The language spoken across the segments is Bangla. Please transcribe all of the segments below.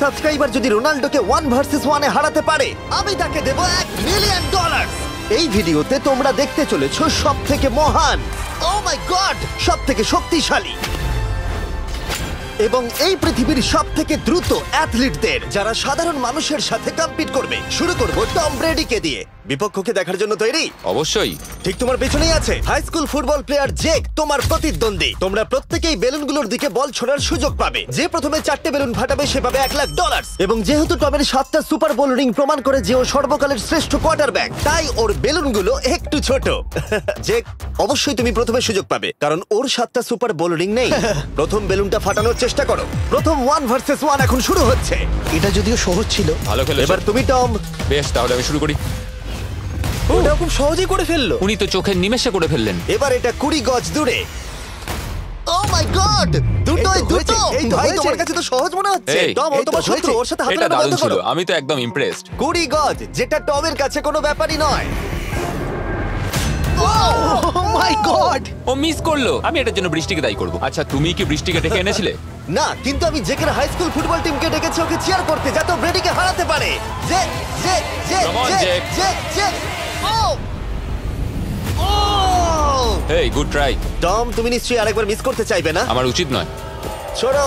সাবস্ক্রাইবার যদি রোনাল্ডোকে 1 ভার্সেস 1 এ হারাতে পারে আমি তাকে দেব $1 মিলিয়ন। এই ভিডিওতে তোমরা দেখতে চলেছো সবথেকে মহান, ও মাই গড, সবথেকে শক্তিশালী এবং এই পৃথিবীর সবথেকে দ্রুত অ্যাথলিটদের যারা সাধারণ মানুষের সাথে কম্পিট করবে। শুরু করব টম ব্রেডিকে দিয়ে। বিপক্ষকে দেখার জন্য তৈরি? অবশ্যই। ঠিক তোমার পেছনেই আছে high school football player Jake, তোমার প্রতিদ্বন্দ্বী। তোমরা প্রত্যেকেই বেলুনগুলোর দিকে বল ছোড়ার সুযোগ পাবে। যে প্রথমে 4টে বেলুন ফাটাবে সে পাবে $1,00,000। এবং যেহেতু টমের 7টা সুপার বোল রিং প্রমাণ করে যে ও সর্বকালের শ্রেষ্ঠ কোয়ার্টারব্যাক, তাই ওর বেলুনগুলো একটু ছোট। জেক, অবশ্যই তুমি প্রথমে সুযোগ পাবে কারণ ওর 7টা সুপার বোল রিং নেই। প্রথম বেলুনটা ফাটানোর চেষ্টা করো। প্রথম 1 ভার্সেস 1 এখন শুরু হচ্ছে। এটা যদিও সহজ ছিল। ভালো খেলেছো। এবার তুমি টম। বেশ, তাহলে আমি শুরু করি। ওটা খুব সহজেই করে ফেললো। উনি তো চোখের নিমেষে করে ফেললেন। এবার এটা 20 গজ দূরে। ও মাই গড, দুটোই দুটো। ভাই তোমার কাছে তো সহজ মনে হচ্ছে। এই, টম, ও তোমার শত্রু, ওর সাথে হাত এটা মেলানো দারুণ বন্ধ ছিল। করো। আমি তো একদম ইমপ্রেসড। 20 গজ, যেটা টমের কাছে কোনো ব্যাপারই নয়। ও মাই গড, ও মিস করলো। আমি এটার জন্য বৃষ্টিকে দায়ী করব। আচ্ছা, তুমি কি বৃষ্টিকে ডেকে এনেছিলে? না, কিন্তু আমি জেকের হাই স্কুল ফুটবল টিমকে ডেকেছি ওকে চিয়ার করতে যাতে ও ব্রেডিকে হারাতে পারে। জে জে জে Come on, জে Jake. জে জে। ও ও হেই, গুড ট্রাই। টম, তুমি নিশ্চয়ই আরেকবার মিস করতে চাইবে না? আমার উচিত নয়। ছোড়ো।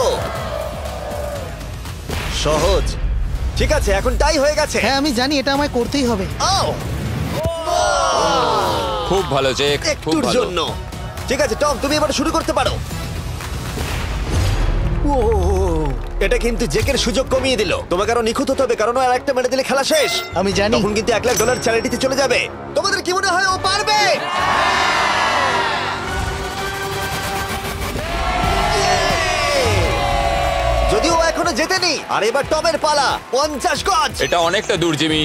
সহজ। ঠিক আছে, এখন টাই হয়ে গেছে। হ্যাঁ আমি জানি এটা আমায় করতেই হবে। ও খুব ভালো জেক, খুব একটুর ভালো। জন্য। ঠিক আছে টম, তুমি এবার শুরু করতে পারো। ও, এটা কিন্তু জেকের সুযোগ কমিয়ে দিল। তোমাকে আরো নিখুঁত হতে হবে কারণ আর একটা মেরে দিলে খেলা শেষ। আমি জানি। তখন কিন্তু $1,00,000 চ্যারিটিতে চলে যাবে। তোমাদের কি মনে হয় ও পারবে? যদিও ও এখনো জেতেনি। আর এবার টমের পালা। 50 গজ। এটা অনেকটা দূর, জিমি।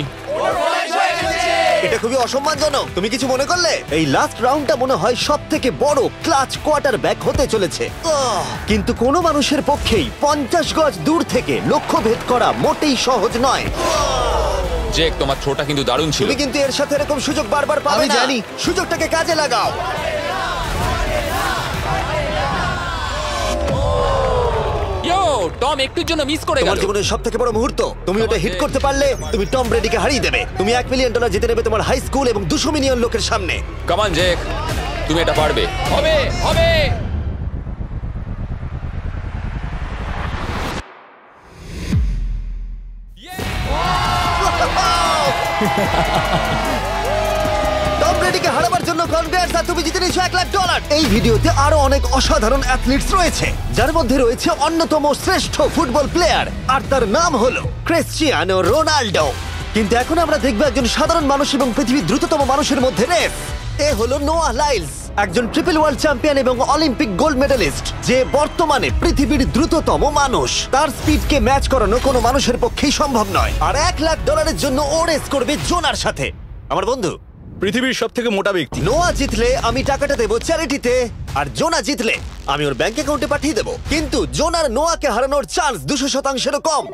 এটা খুবই অসম্মানজনক। তুমি কিছু মনে করলে? এই লাস্ট রাউন্ডটা মনে হয় সবথেকে বড় ক্লাচ কোয়ার্টারব্যাক হতে চলেছে। কিন্তু কোনো মানুষের পক্ষেই 50 গজ দূর থেকে লক্ষ্য ভেদ করা মোটেই সহজ নয়। জেক, তোমার থ্রোটা কিন্তু দারুণ ছিল। তুমি কিন্তু এর সাথে এরকম সুযোগ বারবার পাবে আমি না। জানি। সুযোগটাকে কাজে লাগাও। ইয়ো, টম একটুর জন্য মিস করে তোমার গেল। জীবনের সবথেকে বড় মুহূর্ত। তুমি ওটা হিট করতে পারলে তুমি টম ব্রেডিকে হারিয়ে দেবে। তুমি $1 মিলিয়ন জিতে নেবে তোমার হাই স্কুল এবং 200 মিলিয়ন লোকের সামনে। কাম অন জেক, তুমি এটা পারবে। হবে, হবে। টম ব্রেডিকে হারাবার জন্য কনগ্রেটস, আর তুমি জিতে নিয়েছো $1,00,000। এই ভিডিওতে আরো অনেক অসাধারণ অ্যাথলিটস রয়েছে যার মধ্যে রয়েছে অন্যতম শ্রেষ্ঠ ফুটবল প্লেয়ার আর তার নাম হলো ক্রিশ্চিয়ানো রোনাল্ডো। কিন্তু এখন আমরা দেখব একজন সাধারণ মানুষ এবং পৃথিবীর দ্রুততম মানুষের মধ্যে রেস। এ হলো নোয়াহ লাইলস, একজন ট্রিপল ওয়ার্ল্ড চ্যাম্পিয়ন এবং অলিম্পিক গোল্ড মেডেলিস্ট, যে বর্তমানে পৃথিবীর দ্রুততম মানুষ। তার স্পিডকে ম্যাচ করানো কোনো মানুষের পক্ষেই সম্ভব নয়। আর $1,00,000 জন্য ও রেস করবে জোনার সাথে, আমার বন্ধু। পৃথিবীর সবথেকে মোটা ব্যক্তি। নোয়া জিতলে আমি টাকাটা দেবো চ্যারিটিতে, আর জোনা জিতলে আমি ওর ব্যাংক অ্যাকাউন্টে পাঠিয়ে দেবো। কিন্তু জোনার নোয়াকে হারানোর চান্স 200%-এরও কম,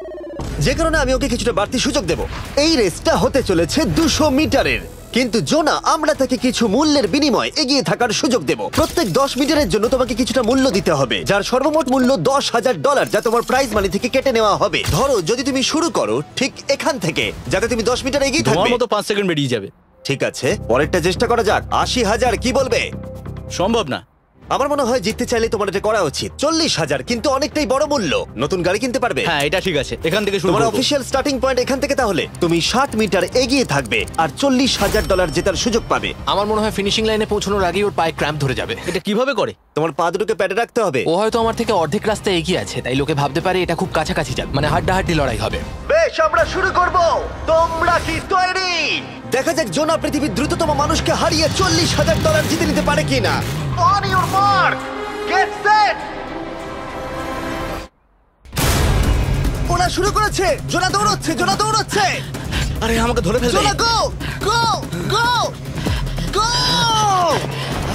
যে কারণে আমি ওকে কিছুটা বাড়তি সুযোগ দেবো। এই রেসটা হতে চলেছে 200 মিটারের। কিন্তু জোনা, আমরা তাকে কিছু মূল্যের বিনিময়ে এগিয়ে থাকার সুযোগ দেব। প্রত্যেক 10 মিটারের জন্য তোমাকে কিছুটা মূল্য দিতে হবে, যার সর্বমোট মূল্য $10,000, যা তোমার প্রাইজ মানি থেকে কেটে নেওয়া হবে। ধরো যদি তুমি শুরু করো ঠিক এখান থেকে, যাতে তুমি 10 মিটার এগিয়ে তোমার থাকবে। মতো 5 সেকেন্ড বেরিয়ে যাবে। ঠিক আছে, পরেরটা চেষ্টা করা যাক। 80,000, কি বলবে? সম্ভব না। আমার মনে হয় জিততে চাইলে তোমার এটা করা উচিত। 40,000 কিন্তু অনেকটাই বড় মূল্য। নতুন গাড়ি কিনতে পারবে। হ্যাঁ, এটা ঠিক আছে। এখান থেকে শুরু তোমার করব। অফিশিয়াল স্টার্টিং পয়েন্ট এখান থেকে। তাহলে তুমি 60 মিটার এগিয়ে থাকবে আর $40,000 জেতার সুযোগ পাবে। আমার মনে হয় ফিনিশিং লাইনে পৌঁছানোর আগেই ওর পায়ে ক্র্যাম্প ধরে যাবে। এটা কিভাবে করে? তোমার পা দুটোকে প্যাডে রাখতে হবে। ও হয়তো আমার থেকে অর্ধেক রাস্তা এগিয়ে আছে, তাই লোকে ভাবতে পারে এটা খুব কাছাকাছি যাবে, মানে হাড্ডাহাড্ডি লড়াই হবে। বেশ, আমরা শুরু করব। তোমরা কি তৈরি? দেখা যাক জোনা পৃথিবীর দ্রুততম মানুষকে হারিয়ে $40,000 জিতে নিতে পারে কিনা। On your mark, get set. ওরা শুরু করেছে। জোনা দৌড়চ্ছে, জোনা দৌড়চ্ছে। আরে আমাকে ধরে ফেলবে। জোনা গো গো গো গো!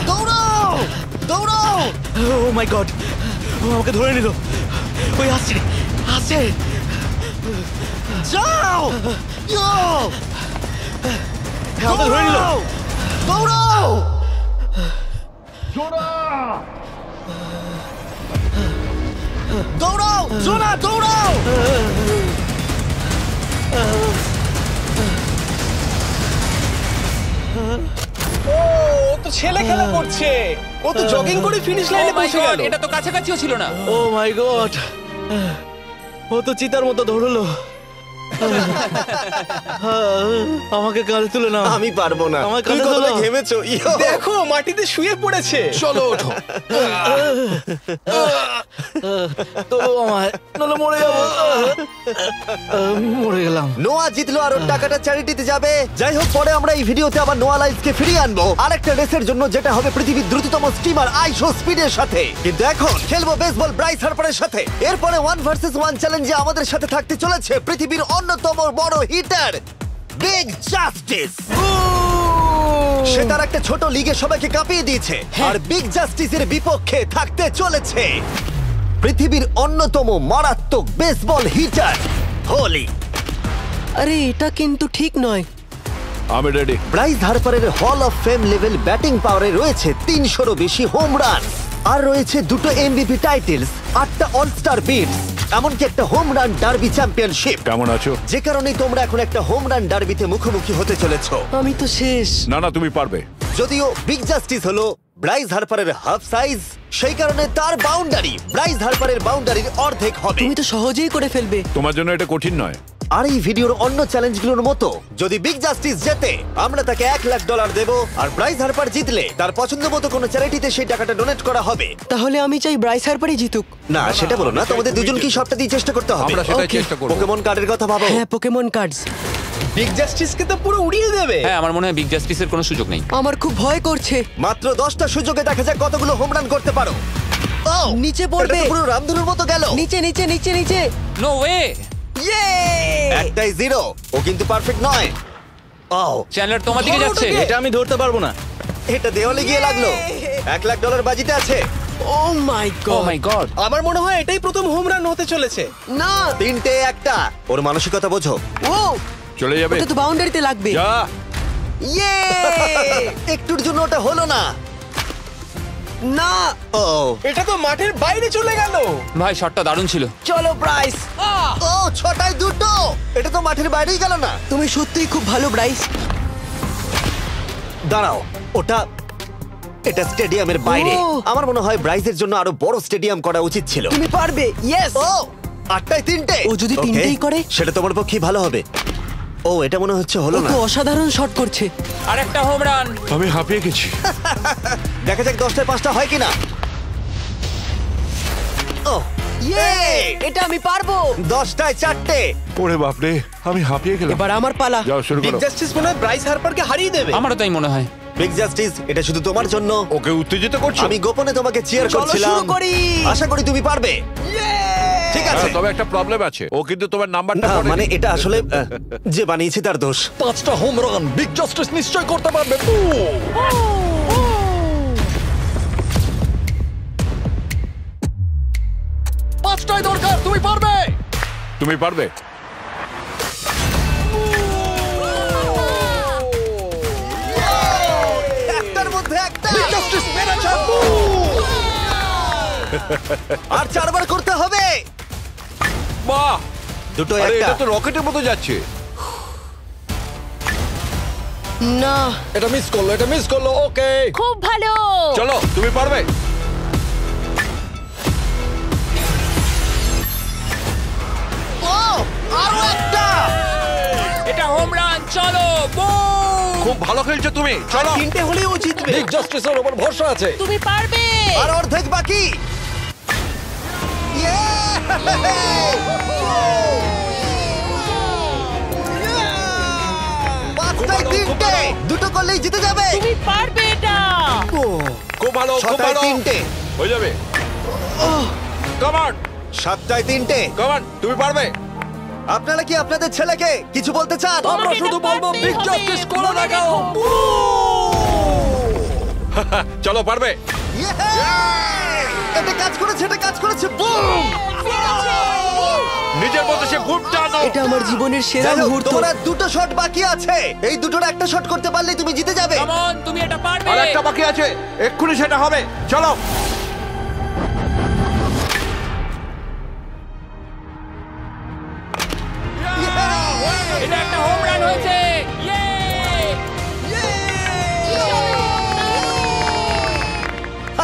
দৌড়াও দৌড়াও! ও মাই গড, ও আমাকে ধরে নিল। ওই আসছে, আসছে। যাও! ইয়ো! আমাকে ধরে নিল। দৌড়াও! দৌড়াও! জোনা দৌড়াও! ছেলে খেলা করছে। ও তো জগিং করে ফিনিশ লাইনে Oh my পৌঁছে God, গেল। এটা তো কাছাকাছিও ছিল না। ও মাই গড, ও তো চিতার মতো ধরলো। আমাকে কাঁধে তুলে নাও। আমি পারবো না। আমার তুমি কাঁধে কতটা তোলো। ঘেমেছো। ইয়ো। দেখো মাটিতে শুয়ে পড়েছে। চলো ওঠো। তোলো আমায়, নলে মরে যাবো। মরে গেলাম। নোয়া জিতলো আর ওর টাকাটা চ্যারিটিতে যাবে। যাই হোক, পরে আমরা এই ভিডিওতে আবার নোয়া লাইফকে ফিরিয়ে আনবো আরেকটা রেসের জন্য, যেটা হবে পৃথিবীর দ্রুততম স্টিমার আইশো স্পিডের সাথে। কিন্তু এখন খেলবো বেসবল ব্রাইস হার্পারের সাথে। এরপরে 1 ভার্সেস 1 চ্যালেঞ্জে আমাদের সাথে থাকতে চলেছে পৃথিবীর অন্যতম বড় হিটার বিগ জাস্টিস। সে তার একটা ছোট লিগে সবাইকে কাঁপিয়ে দিয়েছে, আর বিগ জাস্টিসের বিপক্ষে থাকতে চলেছে পৃথিবীর অন্যতম মারাত্মক বেসবল হিটার হোলি। আরে এটা কিন্তু ঠিক নয়। আমি ready. Bryce হার্পারের hall of fame level batting পাওয়ারে রয়েছে 300-রও বেশি হোম রান, আর রয়েছে 2টো এমভিপি টাইটেলস, 8টা অলস্টার বিটস, এমনকি একটা হোম রান ডার্বি চ্যাম্পিয়নশিপ। কেমন আছো? যে কারণে তোমরা এখন একটা হোম রান ডার্বিতে মুখোমুখি হতে চলেছো। আমি তো শেষ। না না, তুমি পারবে। যদিও বিগ জাস্টিস হলো ব্রাইস হার্পারের হাফ সাইজ, সেই কারণে তার বাউন্ডারি ব্রাইস হার্পারের বাউন্ডারির অর্ধেক হবে। তুমি তো সহজেই করে ফেলবে। তোমার জন্য এটা কঠিন নয়। আর এই ভিডিওর অন্য চ্যালেঞ্জগুলোর মতো, যদি বিগ জাস্টিস জেতে আমরা তাকে $1,00,000 দেব, আর ব্রাইস হার্পার জিতলে তার পছন্দ মতো কোনো চ্যারিটিতে সেই টাকাটা ডোনেট করা হবে। তাহলে আমি চাই ব্রাইস হার্পারই জিতুক। না, সেটা বলো না, তোমাদের দুজনকেই সবটা দিয়ে চেষ্টা করতে হবে। আমরা সেটাই Okay. চেষ্টা করব। পোকেমন কার্ডের কথা ভাবো। হ্যাঁ, পোকেমন কার্ডস। বিগ জাস্টিসকে তো পুরো উড়িয়ে দেবে। হ্যাঁ, আমার মনে হয় বিগ জাস্টিসের কোনো সুযোগ নেই। আমার খুব ভয় করছে। মাত্র 10টা সুযোগে দেখা যাক কতগুলো হোম রান করতে পারো। Oh, নিচে পড়বে। এটা তো পুরো রামধনুর মতো গেল। নিচে নিচে নিচে নিচে। No way. ইয়ে! একটাই জিরো, ও কিন্তু পারফেক্ট নয়। ও, চ্যানেলার তোমার দিকে যাচ্ছে। এটা আমি ধরতে পারবো না। এটা দেওয়ালে গিয়ে লাগলো। $1,00,000 বাজিতে আছে। ও মাই ও গড। মাই গড। আমার মনে হয় এটাই প্রথম হোম রান হতে চলেছে। না। 3টে একটা। ওর মানসিকতা বোঝো। ও, চলে যাবে। ওটা তো বাউন্ডারিতে লাগবে। যা। ইয়ে! একটুর জন্য ওটা হলো না। না। ও, এটা তো মাঠের বাইরে চলে গেল। ভাই, শটটা দারুণ ছিল। চলো ব্রাইস। ও, 6টায় 2টো। এটা তো মাঠের বাইরেই গেল না। তুমি সত্যিই খুব ভালো ব্রাইস। দাঁড়াও, এটা স্টেডিয়ামের বাইরে। ও। আমার মনে হয় ব্রাইজের জন্য আরো বড় স্টেডিয়াম করা উচিত ছিল। তুমি পারবে। ইয়েস। ও, 8টায় 3টে। ও যদি Okay, তিনটেই করে? সেটা তোমার পক্ষে ভালো হবে। ও, এটা মনে হচ্ছে হলো ও না। তো অসাধারণ শট করছে। আর একটা হোম রান। আমি হাঁপিয়ে গেছি। দেখা যাক 10টায় 5টা হয় কিনা। ও, ইয়ে! এটা আমি পারবো। 10টায় 4টে। ওরে বাপরে, আমি হাঁপিয়ে গেলাম। এবার আমার পালা। যাও শুরু বিগ করো। জাস্টিস মনে হয় ব্রাইস হার্পারকে হারিয়ে দেবে। আমারও তাই মনে হয়। বিগ জাস্টিস, এটা শুধু তোমার জন্য। ওকে উত্তেজিত করছো? আমি গোপনে তোমাকে চিয়ার চলো করছিলাম। শুরু করি। আশা করি তুমি পারবে। ঠিক আছে। তবে একটা প্রবলেম আছে, ও কিন্তু তোমার নাম্বারটা না, পড়েনি। মানে এটা আসলে যে বানিয়েছে তার দোষ। 5টা হোম রান বিগ জাস্টিস নিশ্চয় করতে পারবে। পাঁচটাই দরকার, তুমি পারবে। তুমি পারবে। একটার মধ্যে একটা। বিগ জাস্টিস মেরেছে। আর 4বার করতে হবে। বাহ, দুটো আরে একটা। এটা তো রকেটের মতো যাচ্ছে। না। এটা মিস করলো, এটা মিস করলো। ওকে, খুব ভালো। চলো, তুমি পারবে। ও, আরো একটা। এটা হোম রান। চলো, বুম। খুব ভালো খেলছো তুমি। চলো। 3টে হলেও ও জিতবে। বিগ জাস্টিসের উপর ভরসা আছে। তুমি পারবে। আর অর্ধেক বাকি। পাঁচটায় 3টে। দুটো করলেই জিতে যাবে। তুমি পারবে এটা। খুব ভালো, খুব 6টায় ভালো। 3টে। হয়ে যাবে। কাম অন, 7টায় 3টে। কাম অন, তুমি পারবে। আপনারা কি আপনাদের ছেলেকে কিছু বলতে চান? আমরা তোমাকে শুধু এটা বলবো পারতেই বিগ হবে, জাস্টিস করে মনে দেখাও। রেখো। চলো, পারবে। এটা কাজ করেছে, এটা কাজ করেছে। বুম! নিজের মতো সে খুব টানো। এটা আমার জীবনের সেরা যাই হোক, মুহূর্ত। তোমার আর 2টো শট বাকি আছে। এই দুটোর একটা শট করতে পারলে তুমি জিতে যাবে। কাম অন, তুমি এটা পারবে। আর একটা বাকি আছে, এক্ষুনি সেটা হবে। চলো। এটা একটা হোম রান হয়েছে। ইয়ে!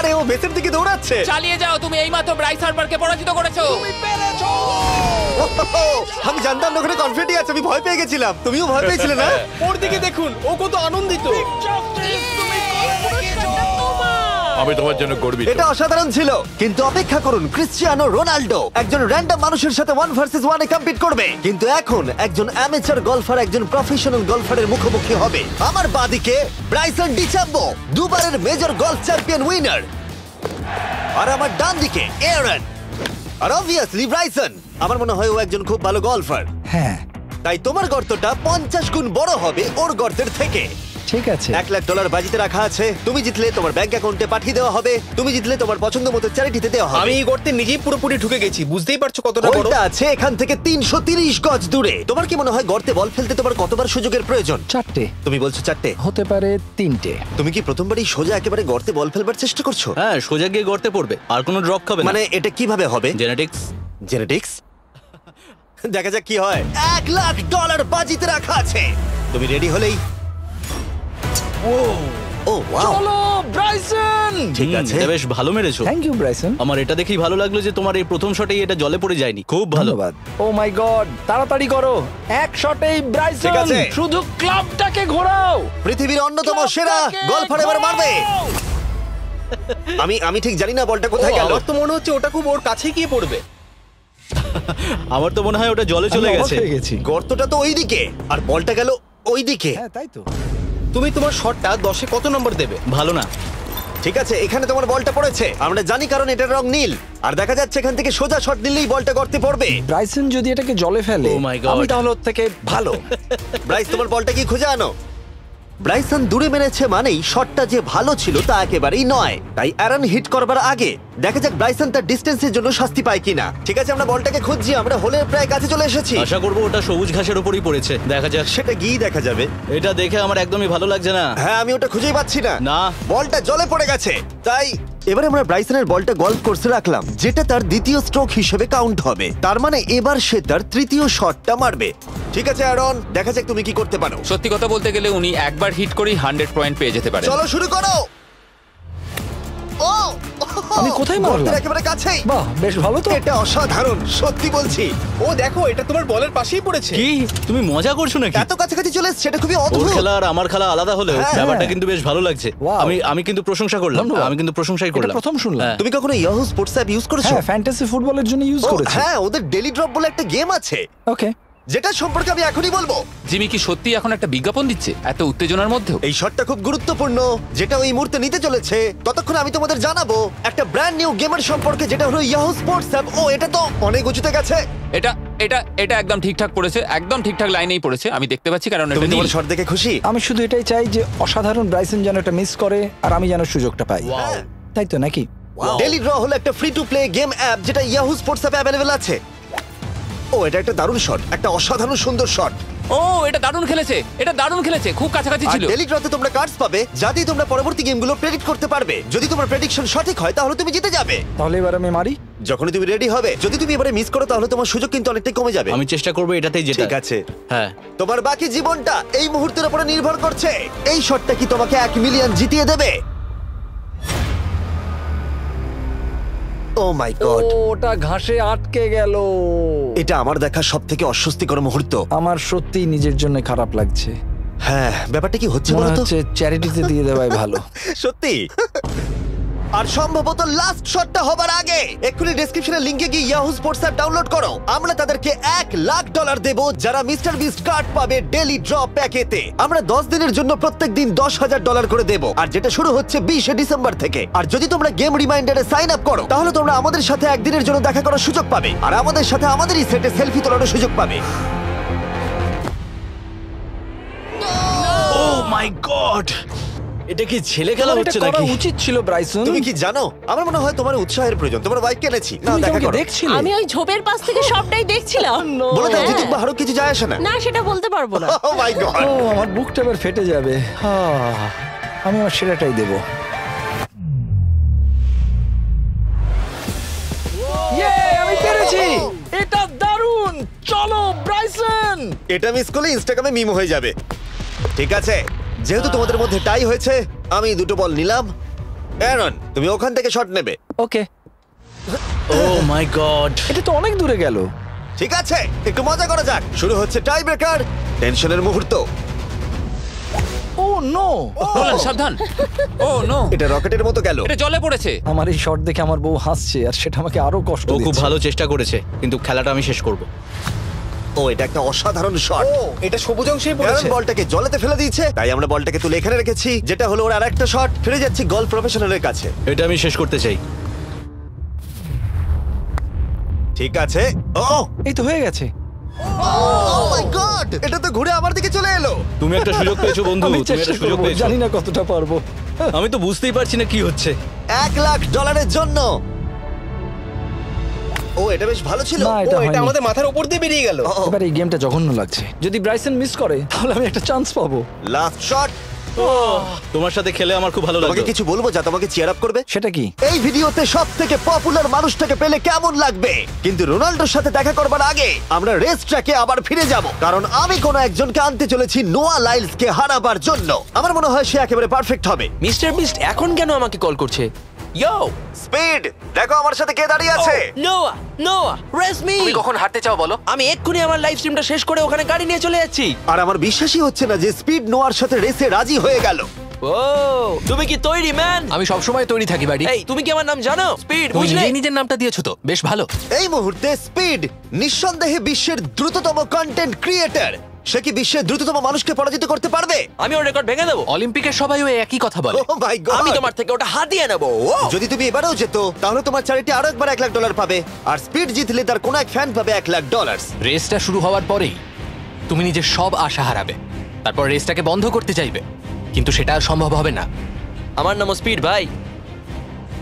আরে ও বেসের দিকে দৌড়াচ্ছে। চালিয়ে যাও, তুমি এইমাত্র ব্রাইস হার্বারকে পরাজিত করেছো। আমি জানতাম না ওখানে কনফিডেন্ট আছে, আমি ভয় পেয়ে গেছিলাম। তুমিও ভয় পেয়েছিলে না? ওর দিকে দেখুন, ও কত আনন্দিত। আমি তোমার জন্য গর্বিত। এটা অসাধারণ ছিল, কিন্তু অপেক্ষা করুন, ক্রিশ্চিয়ানো রোনাল্ডো একজন র্যান্ডম মানুষের সাথে 1 ভার্সেস 1 এ কম্পিট করবে, কিন্তু এখন একজন অ্যামেচার গলফার একজন প্রফেশনাল গলফারের মুখোমুখি হবে। আমার বাদিকে ব্রাইসন ডিচাম্বো, দুবারের মেজর গলফ চ্যাম্পিয়ন উইনার, আর আমার ডান দিকে এরন। আর অবভিয়াসলি ব্রাইসন, আমার মনে হয় ও একজন খুব ভালো গলফার। হ্যাঁ তাই তোমার গর্তটা 50 গুণ বড় হবে ওর গর্তের থেকে। ঠিক আছে। $1,00,000 বাজিতে রাখা আছে। তুমি জিতলে তোমার ব্যাংক অ্যাকাউন্টে পাঠিয়ে দেওয়া হবে, তুমি জিতলে তোমার পছন্দ মতো চ্যারিটিতে দেওয়া হবে। আমি এই গর্তে নিজেই পুরোপুরি ঢুকে গেছি, বুঝতেই পারছো কতটা বড়। ওইটা আছে এখান থেকে 330 গজ দূরে। তোমার কি মনে হয় গর্তে বল ফেলতে তোমার কতবার সুযোগের প্রয়োজন? 4টে তুমি বলছো 4টে, হতে পারে 3টে। তুমি কি প্রথমবারই সোজা একেবারে গর্তে বল ফেলবার চেষ্টা করছো? হ্যাঁ, সোজা গিয়ে গর্তে পড়বে, আর কোনো ড্রপ খাবে না। মানে এটা কিভাবে হবে? জেনেটিক্স। জেনেটিক্স? দেখা যাক কি হয়। $1,00,000 বাজিতে রাখা আছে। তুমি রেডি হলেই ও ওয়াও, চলো ব্রাইসন। ঠিক আছে। এটা বেশ ভালো মেরেছো। Thank you Bryson. আমার এটা দেখেই ভালো লাগলো যে তোমার এই প্রথম শটেই এটা জলে পড়ে যায়নি। খুব ভালো। ধন্যবাদ। ও মাই গড, তাড়াতাড়ি করো, এক শটেই ব্রাইসন। ঠিক আছে। শুধু ক্লাবটাকে ঘোরাও। পৃথিবীর অন্যতম সেরা গলফার এবার মারবে। আমি ঠিক জানি না বলটা কোথায় গেল। আমার তো মনে হচ্ছে ওটা খুব ওর কাছে গিয়ে পড়বে। আমার তো মনে হয় ওটা জলে চলে আমি অবাক গেছে। হয়ে গেছি। গর্তটা তো ওইদিকে আর বলটা গেল ওইদিকে। হ্যাঁ তাই তো। তুমি তোমার শটটা 10-এ কত নম্বর দেবে? ভালো না। ঠিক আছে, এখানে তোমার বলটা পড়েছে, আমরা জানি কারণ এটার রং নীল। আর দেখা যাচ্ছে এখান থেকে সোজা শট নিলেই বলটা গর্তে পড়বে। ব্রাইসন যদি এটাকে জলে ফেলে, Oh my God. আমি তাহলে ওর থেকে ভালো। ব্রাইস, তোমার বলটা কি খুঁজে আনো। ব্রাইসন দূরে মেরেছে মানেই শটটা যে ভালো ছিল তা একেবারেই নয়। তাই অ্যারন হিট করবার আগে দেখা যাক ব্রাইসন তার ডিস্টেন্সের জন্য শাস্তি পায় কিনা। ঠিক আছে, আমরা বলটাকে খুঁজছি, আমরা হোলের প্রায় কাছে চলে এসেছি। আশা করবো ওটা সবুজ ঘাসের উপরই পড়েছে। দেখা যাক। সেটা গিয়ে দেখা যাবে। এটা দেখে আমার একদমই ভালো লাগছে না। হ্যাঁ, আমি ওটা খুঁজেই পাচ্ছি না। না। বলটা জলে পড়ে গেছে। তাই এবারে আমরা ব্রাইসনের বলটা গলফ কোর্সে রাখলাম, যেটা তার দ্বিতীয় স্ট্রোক হিসেবে কাউন্ট হবে। তার মানে এবার সে তার তৃতীয় শটটা মারবে। ঠিক আছে অ্যারন, দেখা যাক তুমি কি করতে পারো। সত্যি কথা বলতে গেলে উনি একবার হিট করেই 100 পয়েন্ট পেয়ে যেতে পারেন। চলো শুরু করো। ও, আমি কোথায় মারলাম? গর্তের একেবারে কাছেই। বাহ, বেশ ভালো তো। এটা অসাধারণ, সত্যি বলছি। ও দেখো, এটা তোমার বলের পাশেই পড়েছে। কি তুমি মজা করছো নাকি? এত কাছাকাছি চলে এসেছে, এটা খুবই ওর অদ্ভুত। খেলা আর আমার খেলা আলাদা হলেও হ্যাঁ। ব্যাপারটা কিন্তু বেশ ভালো লাগছে। Wow. আমি কিন্তু প্রশংসা করলাম। ধন্যবাদ। আমি কিন্তু প্রশংসাই এটা করলাম। প্রথম শুনলাম। হ্যাঁ। তুমি কখনো ইয়াহু স্পোর্টস অ্যাপ ইউজ করেছো? হ্যাঁ, ফ্যান্টাসি ফুটবলের জন্য ইউজ ও, করেছি। হ্যাঁ, ওদের ডেলি ড্রপ বলে একটা গেম আছে, ওকে। যেটা সম্পর্কে আমি এখনই বলবো। জিমি কি সত্যি এখন একটা বিজ্ঞাপন দিচ্ছে এত উত্তেজনার মধ্যেও? এই শটটা খুব গুরুত্বপূর্ণ, যেটা ওই মুহূর্তে নিতে চলেছে। ততক্ষণ আমি তোমাদের জানাবো একটা ব্র্যান্ড নিউ গেমের সম্পর্কে, যেটা হলো ইয়াহু স্পোর্টস অ্যাপ। ও, এটা তো অনেক উঁচুতে গেছে। এটা এটা এটা একদম ঠিকঠাক পড়েছে, একদম ঠিকঠাক লাইনেই পড়েছে। আমি দেখতে পাচ্ছি কারণ তুমি এটা তোমার নীল। শট দেখে খুশি? আমি শুধু এটাই চাই যে অসাধারণ ব্রাইসন যেন এটা মিস করে আর আমি যেন সুযোগটা পাই। হ্যাঁ। তাই তো নাকি? ডেলি ড্র হলো একটা free to play game app, যেটা ইয়াহু স্পোর্টস অ্যাপে অ্যাভেলেবল আছে। ও, এটা একটা দারুণ শট, একটা অসাধারণ সুন্দর শট। ও, এটা দারুণ খেলেছে, এটা দারুণ খেলেছে, খুব কাছাকাছি আর ছিল। ডেলি ড্রতে তোমরা কার্ডস পাবে, যা দিয়ে তোমরা পরবর্তী গেমগুলো প্রেডিক্ট করতে পারবে। যদি তোমার প্রেডিকশন সঠিক হয় তাহলে তুমি জিতে যাবে। তাহলে এবার আমি মারি। যখনই তুমি রেডি হবে, যদি তুমি এবারে মিস করো তাহলে তোমার সুযোগ কিন্তু অনেকটাই কমে যাবে। আমি চেষ্টা করবো এটাতেই যেটা। ঠিক আছে, হ্যাঁ। তোমার বাকি জীবনটা এই মুহূর্তের উপরে নির্ভর করছে। এই শটটা কি তোমাকে 1 মিলিয়ন জিতিয়ে দেবে? ও মাই গড, ওটা ঘাসে আটকে গেল। এটা আমার দেখা সবথেকে অস্বস্তিকর মুহূর্ত। আমার সত্যিই নিজের জন্য খারাপ লাগছে। হ্যাঁ, ব্যাপারটা কি হচ্ছে মনে বলো তো? হচ্ছে চ্যারিটিতে দিয়ে দেওয়াই ভালো। সত্যি। আর সম্ভবত লাস্ট শটটা হবার আগে এক্ষুনি ডেসক্রিপশনের লিংকে গিয়ে ইয়াহু স্পোর্টস অ্যাপ ডাউনলোড করো। আমরা তাদেরকে $1,00,000 দেব যারা মিস্টার বিস্ট কার্ড পাবে ডেলি ড্র প্যাকেতে। আমরা 10 দিনের জন্য প্রত্যেক দিন $10,000 করে দেব, আর যেটা শুরু হচ্ছে 20 ডিসেম্বর থেকে। আর যদি তোমরা গেম রিমাইন্ডারে সাইন আপ করো তাহলে তোমরা আমাদের সাথে একদিনের জন্য দেখা করার সুযোগ পাবে, আর আমাদের সাথে আমাদেরই সেটে সেলফি তোলার সুযোগ পাবে। ও মাই গড, এটা কি ছেলে খেলা তোমার হচ্ছে এটা করা নাকি? উচিত ছিল ব্রাইসন। তুমি কি জানো, আমার মনে হয় তোমার উৎসাহের প্রয়োজন। তোমার বাইক কিনেছি, না তুমি দেখা কাউকে করো। দেখছিলে? আমি ওই ঝোপের পাশ থেকে সবটাই দেখছিলাম। বলে দাও হ্যাঁ। জিতুক বা হারুক, কিছু যায় আসে না। না, সেটা বলতে পারবো না। ও মাই গড, ও, আমার বুকটা এবার ফেটে যাবে। আমি আমার সেরাটাই দেব। আমি পেরেছি। এটা দারুণ। চলো ব্রাইসন। এটা মিস করলে ইনস্টাগ্রামে মিম হয়ে যাবে। ঠিক আছে, যেহেতু তোমাদের মধ্যে টাই হয়েছে, আমি 2টো বল নিলাম অ্যারন, তুমি ওখান থেকে শট নেবে। ওকে, ও মাই গড। এটা তো অনেক দূরে গেল। ঠিক আছে, একটু মজা করা যাক। শুরু হচ্ছে টাই ব্রেকার, টেনশনের মুহূর্ত। ও নো, নোলান সাবধান। ও নো, এটা রকেটের মতো গেল। এটা জলে পড়েছে। আমার এই শট দেখে আমার বউ হাসছে আর সেটা আমাকে আরো কষ্ট ও খুব দিচ্ছে। ভালো চেষ্টা করেছে, কিন্তু খেলাটা আমি শেষ করব। ও, এটা একটা অসাধারণ শট। এটা সবুজ অংশেই অ্যারন বলটাকে জলেতে ফেলে দিয়েছে, তাই আমরা বলটাকে তুলে এখানে রেখেছি, যেটা হলো ওর আরেকটা শট। ফিরে যাচ্ছি গলফ প্রফেশনালের কাছে। এটা আমি শেষ করতে চাই। ঠিক আছে। ও এই তো হয়ে গেছে। মাই গড, এটা তো ঘুরে আমার দিকে চলে এলো। তুমি একটা সুযোগ পেয়েছো বন্ধু, আমি তুমি চেষ্টা একটা সুযোগ করবো, পেয়েছো। জানি না কতটা পারবো। আমি তো বুঝতেই পারছি না কি হচ্ছে। $1,00,000 জন্য। ও, এটা বেশ ভালো ছিল। না, এটা হয়নি। আমাদের মাথার উপর দিয়ে বেরিয়ে গেল। ও, এবার এই গেমটা জঘন্য লাগছে। যদি ব্রাইসন মিস করে তাহলে আমি একটা চান্স পাবো। Last shot. তোমার সাথে খেলে আমার খুব ভালো তোমাকে লাগলো। কিছু বলবো যা তোমাকে চিয়ার আপ করবে? সেটা কি? এই ভিডিওতে সবথেকে পপুলার মানুষটাকে পেলে কেমন লাগবে? কিন্তু রোনাল্ডোর সাথে দেখা করবার আগে আমরা রেস ট্র্যাকে আবার ফিরে যাব, কারণ আমি কোনো একজনকে আনতে চলেছি নোয়া লাইলসকে হারাবার জন্য। আমার মনে হয় সে একেবারে পারফেক্ট হবে। মিস্টার বিস্ট এখন কেন আমাকে কল করছে? ইয়ো স্পিড, দেখো আমার সাথে কে দাঁড়িয়ে আছে। নোয়া, নোয়া রেস মি। তুমি কখন হাঁটতে চাও বলো? আমি এক্ষুনি আমার লাইভ স্ট্রিমটা শেষ করে ওখানে গাড়ি নিয়ে চলে যাচ্ছি। আর আমার বিশ্বাসই হচ্ছে না যে স্পিড নোয়ার সাথে রেসে রাজি হয়ে গেল। ও, তুমি কি তৈরি ম্যান? আমি সবসময় তৈরি থাকি বাড়ি। এই, তুমি কি আমার নাম জানো? স্পিড, তুমি বুঝলে? নিজেই নিজের নামটা দিয়েছো তো, বেশ ভালো। এই মুহূর্তে স্পিড নিঃসন্দেহে বিশ্বের দ্রুততম কন্টেন্ট ক্রিয়েটর। সে কি বিশ্বের দ্রুততম মানুষকে পরাজিত করতে পারবে? আমি ওর রেকর্ড ভেঙে দেবো। অলিম্পিকের সবাই ওই একই কথা বলে। ও মাই গড, আমি তোমার থেকে ওটা হাতিয়ে নেবো। ও, যদি তুমি এবারেও যেত তাহলে তোমার চ্যারিটি আরো একবার $1,00,000 পাবে, আর স্পিড জিতলে তার কোনো এক ফ্যান পাবে $1,00,000। রেসটা শুরু হওয়ার পরেই তুমি নিজের সব আশা হারাবে, তারপর রেসটাকে বন্ধ করতে চাইবে, কিন্তু সেটা আর সম্ভব হবে না। আমার নাম স্পিড ভাই।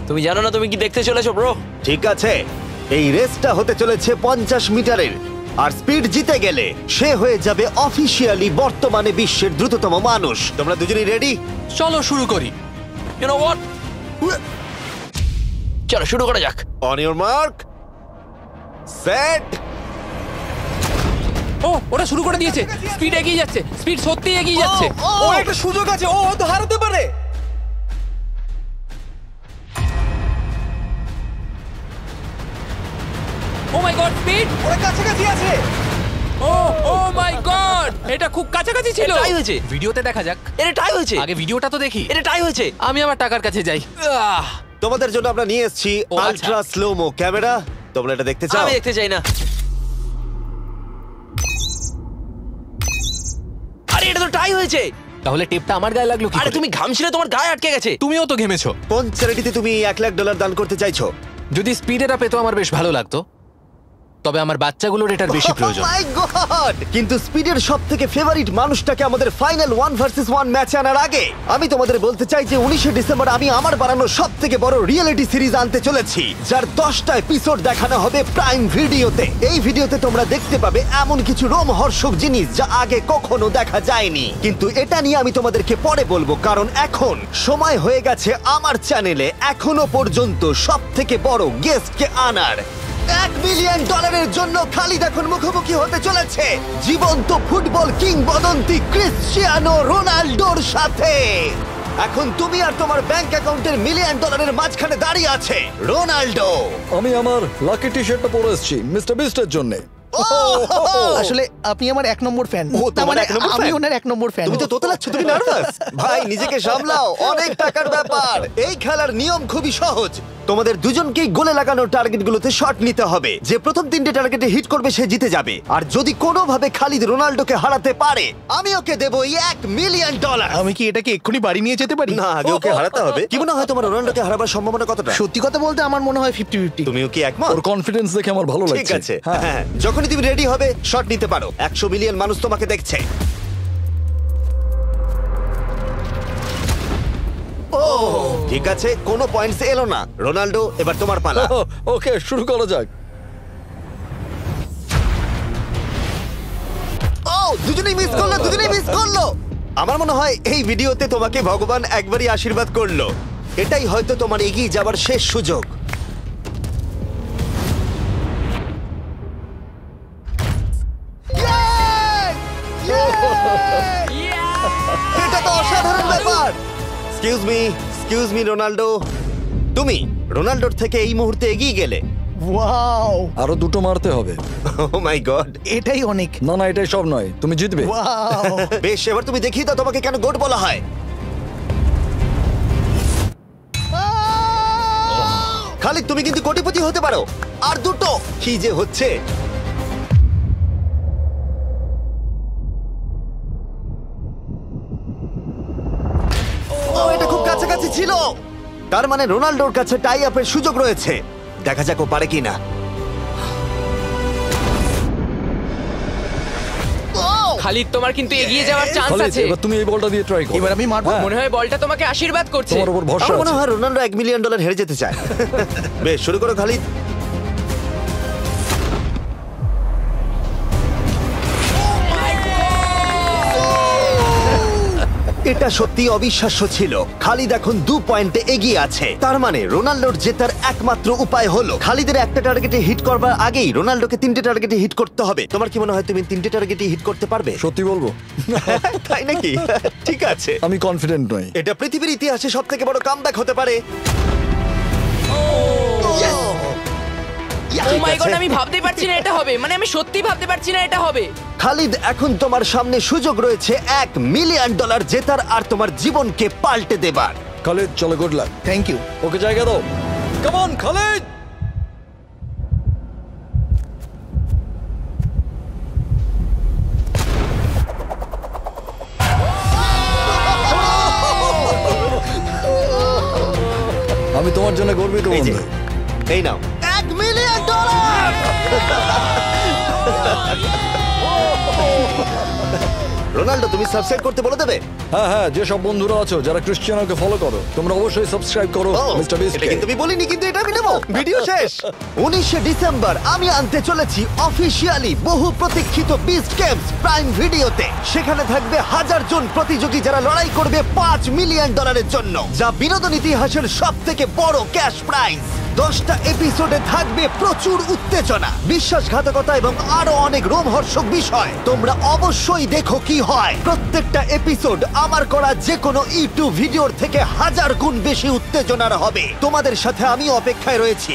তুমি জানো না তুমি কি দেখতে চলেছো ব্রো? ঠিক আছে, এই রেসটা হতে চলেছে 50 মিটারের, আর স্পিড জিতে গেলে সে হয়ে যাবে অফিসিয়ালি বর্তমানে বিশ্বের দ্রুততম মানুষ। তোমরা দুজনেই রেডি? চলো শুরু করি। You know what? চলো শুরু করা যাক। On your mark, set. ও, ওরা শুরু করে দিয়েছে। স্পিড এগিয়ে যাচ্ছে, স্পিড সত্যি এগিয়ে যাচ্ছে। ও, একটা সুযোগ আছে, ও হয়তো হারাতে পারে। ও মাই গড, স্পিড! ওরা কাছাকাছি আছে। ও, ও মাই গড, এটা খুব কাছাকাছি ছিল। টাই হয়েছে। ভিডিওতে দেখা যাক। এটা টাই হয়েছে। আগে ভিডিওটা তো দেখি। এটা টাই হয়েছে। আমি আমার টাকার কাছে যাই। তোমাদের জন্য আমরা নিয়ে এসেছি ও, আচ্ছা। Ultra slomo camera. তোমরা এটা দেখতে চাও? আমি দেখতে চাই না। আরে এটা তো টাই হয়েছে। তাহলে টেপটা আমার গায়ে লাগলো কি আরে করে? তুমি ঘামছিলে, তোমার গায়ে আটকে গেছে। তুমিও তো ঘেমেছো। কোন চ্যারিটিতে তুমি $1,00,000 দান করতে চাইছো? যদি স্পিডেরা পেতো আমার বেশ ভালো লাগতো, তবে আমার বাচ্চাগুলোর এটার বেশি প্রয়োজন। Oh my God! কিন্তু স্পিডের সবথেকে ফেভারিট মানুষটাকে আমাদের ফাইনাল 1 ভার্সেস 1 ম্যাচে আনার আগে আমি তোমাদের বলতে চাই যে 19শে ডিসেম্বর আমি আমার বানানো সবথেকে বড় রিয়েলিটি সিরিজ আনতে চলেছি, যার 10টা এপিসোড দেখানো হবে প্রাইম ভিডিওতে। এই ভিডিওতে তোমরা দেখতে পাবে এমন কিছু রোমহর্ষক জিনিস যা আগে কখনো দেখা যায়নি, কিন্তু এটা নিয়ে আমি তোমাদেরকে পরে বলবো, কারণ এখন সময় হয়ে গেছে আমার চ্যানেলে এখনো পর্যন্ত সবথেকে বড় গেস্টকে আনার। $1 মিলিয়ন জন্য খালিদ এখন মুখোমুখি হতে চলেছে জীবন্ত ফুটবল কিংবদন্তি ক্রিশ্চিয়ানো রোনাল্ডোর সাথে। এখন তুমি আর তোমার ব্যাংক অ্যাকাউন্টের $1 মিলিয়ন মাঝখানে দাঁড়িয়ে আছে রোনাল্ডো। আমি আমার লাকি টি শার্টটা পরে এসেছি মিস্টার বিস্টের জন্য। আসলে আপনি আমার 1 নম্বর ফ্যান। ও, তার তোমার মানে 1 নম্বর আমি fan? ওনার 1 নম্বর ফ্যান। তুমি তো তোতলাচ্ছ, তুমি নার্ভাস। ভাই নিজেকে সামলাও, অনেক টাকার ব্যাপার। এই খেলার নিয়ম খুবই সহজ। তোমাদের দুজনকেই গোলে লাগানো টার্গেটগুলোতে শট নিতে হবে। যে প্রথম 3টে টার্গেটে হিট করবে সে জিতে যাবে। আর যদি কোনোভাবে খালিদ রোনাল্ডোকে হারাতে পারে আমি ওকে দেবো $1 মিলিয়ন। আমি কি এটাকে এক্ষুনি বাড়ি নিয়ে যেতে পারি? না, আগে ওকে হারাতে হবে। কি মনে হয় তোমার রোনাল্ডোকে হারাবার সম্ভাবনা কতটা? সত্যি কথা বলতে আমার মনে হয় 50-50। তুমিও কি একমত? ওর কনফিডেন্স দেখে আমার ভালো লাগছে। ঠিক আছে, হ্যাঁ, যখনই তুমি রেডি হবে শট নিতে পারো। 100 মিলিয়ন মানুষ তোমাকে দেখছে। ও ঠিক আছে, কোনো পয়েন্টস এলো না। রোনাল্ডো, এবার তোমার পালা। ওকে, শুরু করা যাক। ও, দুজনেই মিস করলো, দুজনেই মিস করলো। আমার মনে হয় এই ভিডিওতে তোমাকে ভগবান একবারই আশীর্বাদ করলো। এটাই হয়তো তোমার এগিয়ে যাবার শেষ সুযোগ। এটা তো অসাধারণ ব্যাপার। Excuse me, excuse me Ronaldo, তুমি রোনাল্ডোর থেকে এই মুহূর্তে এগিয়ে গেলে। ওয়াও, আরো দুটো মারতে হবে। ও মাই গড। এটাই অনেক। না না, এটাই সব নয়, তুমি জিতবে। ওয়াও, বেশ, এবার তুমি দেখিয়ে দাও তোমাকে কেন গোট বলা হয়। খালিদ, তুমি কিন্তু কোটিপতি হতে পারো। আর দুটো। কি যে হচ্ছে। ও, এটা খুব কাছাকাছি ছিল। তার মানে রোনাল্ডোর কাছে টাই আপের সুযোগ রয়েছে। দেখা যাক ও পারে কিনা। খালিদ, তোমার কিন্তু এগিয়ে যাওয়ার চান্স খালিদ, আছে। এবার তুমি এই বলটা দিয়ে ট্রাই করো। এবার আমি মারবো। হ্যাঁ, মনে হয় বলটা তোমাকে আশীর্বাদ করছে। তোমার উপর ভরসা আমার মনে আছে। হয় রোনাল্ডো $1 মিলিয়ন হেরে যেতে চায়। বেশ, শুরু করো খালিদ। এটা সত্যি অবিশ্বাস্য ছিল। খালিদ এখন 2 পয়েন্টে এগিয়ে আছে। তার মানে রোনাল্ডোর জেতার একমাত্র উপায় হলো খালিদের একটা টার্গেটে হিট করবার আগেই রোনাল্ডোকে 3টে টার্গেটে হিট করতে হবে। তোমার কি মনে হয় তুমি 3টে টার্গেটে হিট করতে পারবে? সত্যি বলবো, তাই নাকি? ঠিক আছে। আমি কনফিডেন্ট নই। এটা পৃথিবীর ইতিহাসে সবথেকে বড় কামব্যাক হতে পারে। ও মাই গড, আমি ভাবতেই পারছি না এটা হবে। মানে আমি সত্যি ভাবতে পারছি না এটা হবে। খালিদ, এখন তোমার সামনে সুযোগ রয়েছে $1 মিলিয়ন জেতার আর তোমার জীবনকে পাল্টে দেবার। খালিদ, চলো, গুড লাক। Thank you. ওকে জায়গা দাও। Come on Khalid. আমি তোমার জন্য গর্বিত এই যে, বন্ধু। এই নাও $1 মিলিয়ন। রোনাল্ডো, তুমি সাবস্ক্রাইব করতে বলে দেবে? হ্যাঁ হ্যাঁ, যে সব বন্ধুরা আছো যারা ক্রিশ্চিয়ানোকে ফলো করো, তোমরা অবশ্যই সাবস্ক্রাইব করো ও, মিস্টার বিস্ট। এটা কিন্তু আমি বলিনি, কিন্তু এটা আমি নেবো। ভিডিও শেষ। 19শে ডিসেম্বর আমি আনতে চলেছি অফিসিয়ালি বহু প্রতীক্ষিত বিস্ট গেমস প্রাইম ভিডিওতে। সেখানে থাকবে 1000 জন প্রতিযোগী যারা লড়াই করবে $5 মিলিয়ন জন্য, যা বিনোদন ইতিহাসের সবথেকে বড় ক্যাশ প্রাইজ। 10টা এপিসোডে থাকবে প্রচুর উত্তেজনা, বিশ্বাসঘাতকতা এবং আরো অনেক রোমহর্ষক বিষয়। তোমরা অবশ্যই দেখো কি হয়। প্রত্যেকটা এপিসোড আমার করা যে কোনো ইউটিউব ভিডিওর থেকে 1000 গুণ বেশি উত্তেজনার হবে। তোমাদের সাথে আমি অপেক্ষায় রয়েছি।